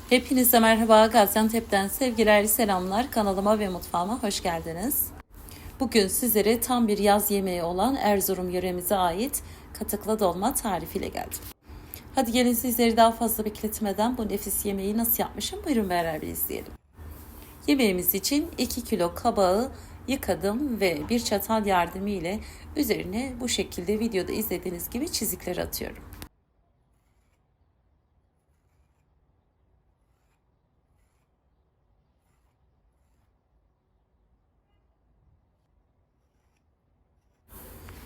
Hepinize merhaba, Gaziantep'ten sevgiler, selamlar. Kanalıma ve mutfağıma hoş geldiniz. Bugün sizlere tam bir yaz yemeği olan Erzurum yöremize ait katıklı dolma tarifiyle geldim. Hadi gelin sizleri daha fazla bekletmeden bu nefis yemeği nasıl yapmışım buyurun beraber izleyelim. Yemeğimiz için 2 kilo kabağı yıkadım ve bir çatal yardımı ile üzerine bu şekilde videoda izlediğiniz gibi çizikler atıyorum.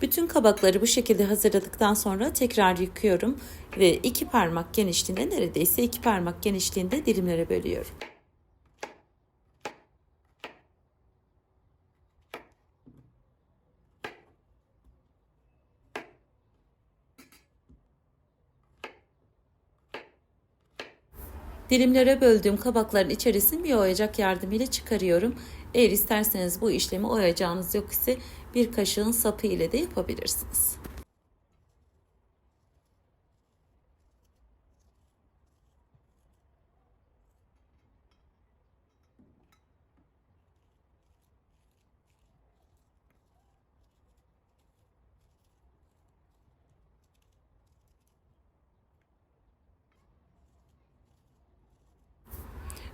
Bütün kabakları bu şekilde hazırladıktan sonra tekrar yıkıyorum ve 2 parmak genişliğinde, neredeyse 2 parmak genişliğinde dilimlere bölüyorum. Dilimlere böldüğüm kabakların içerisini bir oyacak yardımıyla çıkarıyorum. Eğer isterseniz bu işlemi oyacağınız yok ise bir kaşığın sapı ile de yapabilirsiniz.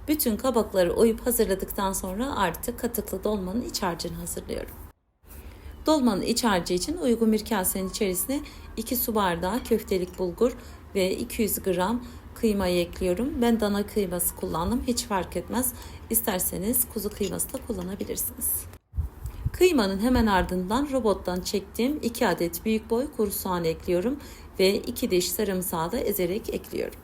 Bütün kabakları oyup hazırladıktan sonra artık katıklı dolmanın iç harcını hazırlıyorum. Dolmanın iç harcı için uygun bir kasenin içerisine 2 su bardağı köftelik bulgur ve 200 gram kıymayı ekliyorum. Ben dana kıyması kullandım. Hiç fark etmez. İsterseniz kuzu kıyması da kullanabilirsiniz. Kıymanın hemen ardından robottan çektiğim 2 adet büyük boy kuru soğan ekliyorum ve 2 diş sarımsağı da ezerek ekliyorum.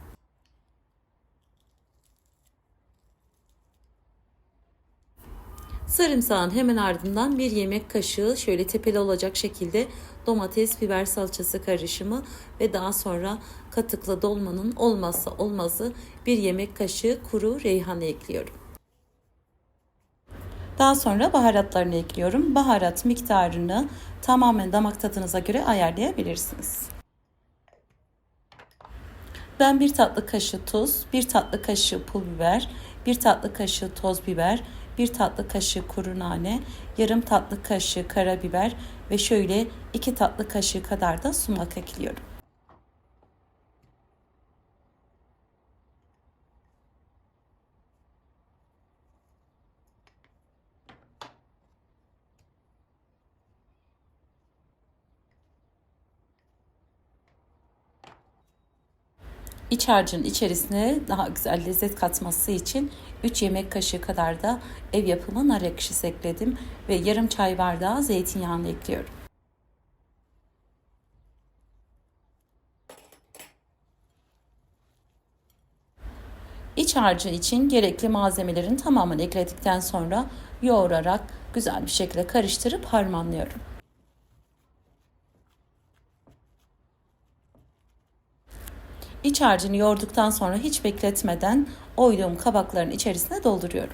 Sarımsağın hemen ardından 1 yemek kaşığı şöyle tepeli olacak şekilde domates biber salçası karışımı ve daha sonra katıklı dolmanın olmazsa olmazı 1 yemek kaşığı kuru reyhan ekliyorum. Daha sonra baharatlarını ekliyorum. Baharat miktarını tamamen damak tadınıza göre ayarlayabilirsiniz. Ben 1 tatlı kaşığı tuz, 1 tatlı kaşığı pul biber, 1 tatlı kaşığı toz biber, 1 tatlı kaşığı kuru nane, yarım tatlı kaşığı karabiber ve şöyle 2 tatlı kaşığı kadar da sumak ekliyorum. İç harcın içerisine daha güzel lezzet katması için 3 yemek kaşığı kadar da ev yapımı nar ekşisi ekledim ve yarım çay bardağı zeytinyağını ekliyorum. İç harcı için gerekli malzemelerin tamamını ekledikten sonra yoğurarak güzel bir şekilde karıştırıp harmanlıyorum. İç harcını yoğurduktan sonra hiç bekletmeden oyduğum kabakların içerisine dolduruyorum.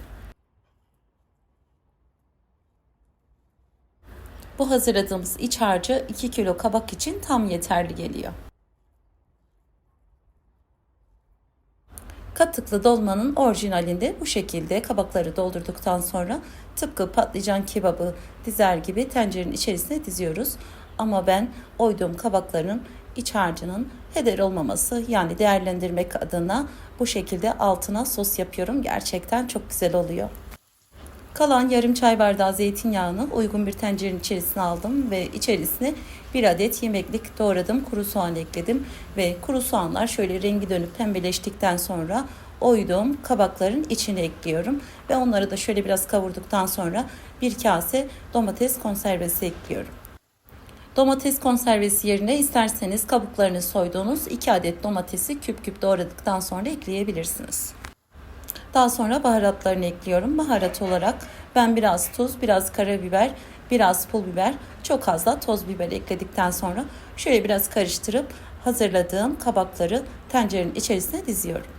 Bu hazırladığımız iç harcı 2 kilo kabak için tam yeterli geliyor. Katıklı dolmanın orijinalinde bu şekilde kabakları doldurduktan sonra tıpkı patlıcan kebabı dizer gibi tencerenin içerisine diziyoruz. Ama ben oyduğum kabakların iç harcının heder olmaması, yani değerlendirmek adına bu şekilde altına sos yapıyorum. Gerçekten çok güzel oluyor. Kalan yarım çay bardağı zeytinyağını uygun bir tencerenin içerisine aldım ve içerisine 1 adet yemeklik doğradığım kuru soğan ekledim ve kuru soğanlar şöyle rengi dönüp pembeleştikten sonra oyduğum kabakların içine ekliyorum ve onları da şöyle biraz kavurduktan sonra bir kase domates konservesi ekliyorum. Domates konservesi yerine isterseniz kabuklarını soyduğunuz 2 adet domatesi küp küp doğradıktan sonra ekleyebilirsiniz. Daha sonra baharatlarını ekliyorum. Baharat olarak ben biraz tuz, biraz karabiber, biraz pul biber, çok az da toz biber ekledikten sonra şöyle biraz karıştırıp hazırladığım kabakları tencerenin içerisine diziyorum.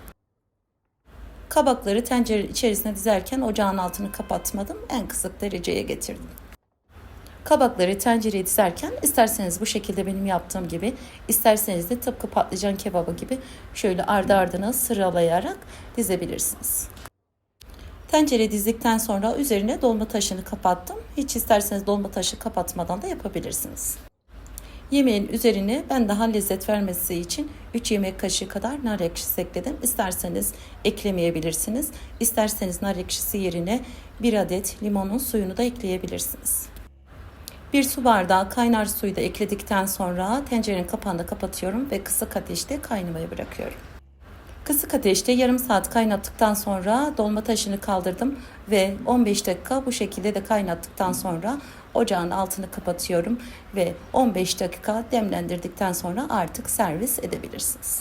Kabakları tencerenin içerisine dizerken ocağın altını kapatmadım. En kısık dereceye getirdim. Kabakları tencereye dizerken isterseniz bu şekilde benim yaptığım gibi, isterseniz de tıpkı patlıcan kebabı gibi şöyle ardı ardına sıralayarak dizebilirsiniz. Tencere dizdikten sonra üzerine dolma taşını kapattım. Hiç isterseniz dolma taşı kapatmadan da yapabilirsiniz. Yemeğin üzerine ben daha lezzet vermesi için 3 yemek kaşığı kadar nar ekşisi ekledim. İsterseniz eklemeyebilirsiniz. İsterseniz nar ekşisi yerine 1 adet limonun suyunu da ekleyebilirsiniz. 1 su bardağı kaynar suyu da ekledikten sonra tencerenin kapağını da kapatıyorum ve kısık ateşte kaynamaya bırakıyorum. Kısık ateşte yarım saat kaynattıktan sonra dolma taşını kaldırdım ve 15 dakika bu şekilde de kaynattıktan sonra ocağın altını kapatıyorum ve 15 dakika demlendirdikten sonra artık servis edebilirsiniz.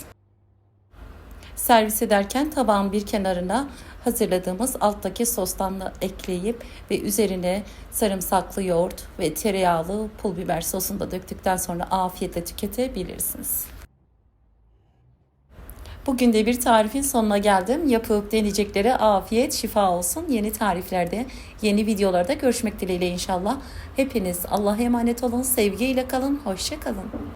Servis ederken tabağın bir kenarına hazırladığımız alttaki sostan da ekleyip ve üzerine sarımsaklı yoğurt ve tereyağlı pul biber sosunu da döktükten sonra afiyetle tüketebilirsiniz. Bugün de bir tarifin sonuna geldim. Yapıp deneyeceklere afiyet, şifa olsun. Yeni tariflerde, yeni videolarda görüşmek dileğiyle inşallah. Hepiniz Allah'a emanet olun. Sevgiyle kalın. Hoşça kalın.